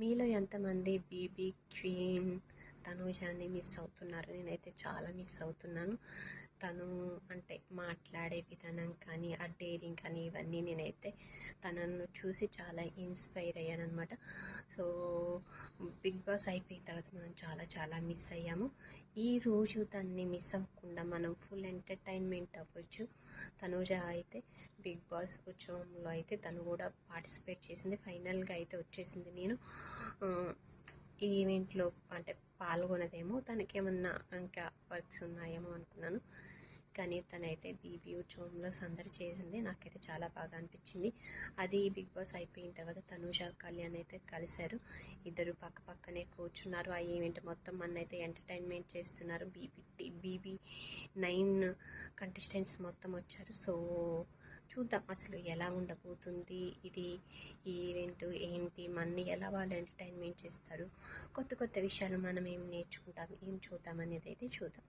మీలో ఎంతమంది BB queen తనూజాని miss అవుతున్నారు? నేనైతే చాలా మిస్ అవుతున్నాను. తను అంటే మాట్లాడే విధానం కానీ, ఆ డేరింగ్ కానీ, ఇవన్నీ నేనైతే తనను చూసి చాలా ఇన్స్పైర్ అయ్యానమాట. సో బిగ్ బాస్ అయిపోయిన తర్వాత మనం చాలా చాలా మిస్ అయ్యాము. ఈరోజు దాన్ని మిస్ అవ్వకుండా మనం ఫుల్ ఎంటర్టైన్మెంట్ అవ్వచ్చు. తనూజ అయితే బిగ్ బాస్ ఉత్సవంలో అయితే తను కూడా పార్టిసిపేట్ చేసింది. ఫైనల్గా అయితే వచ్చేసింది. నేను ఈ ఈవెంట్లో అంటే పాల్గొనదేమో, తనకేమన్నా ఇంకా వర్క్స్ ఉన్నాయేమో అనుకున్నాను. కానీ తనైతే బీబీ ఉత్సవంలో సందడి చేసింది. నాకైతే చాలా బాగా అనిపించింది. అది బిగ్ బాస్ అయిపోయిన తర్వాత తనూజ కళ్యాణ్ అయితే కలిశారు. ఇద్దరు పక్క పక్కనే కూర్చున్నారు. ఆ ఈవెంట్ మొత్తం అయితే ఎంటర్టైన్మెంట్ చేస్తున్నారు. బీబీ 9 కంటెస్టెంట్స్ మొత్తం వచ్చారు. సో చూద్దాం అసలు ఎలా ఉండబోతుంది ఇది, ఈ ఈవెంట్ ఏంటి, మన్ని ఎలా వాళ్ళు ఎంటర్టైన్మెంట్ చేస్తారు, కొత్త కొత్త విషయాలు మనం ఏం నేర్చుకుంటాం, ఏం చూద్దాం అనేది అయితే చూద్దాం.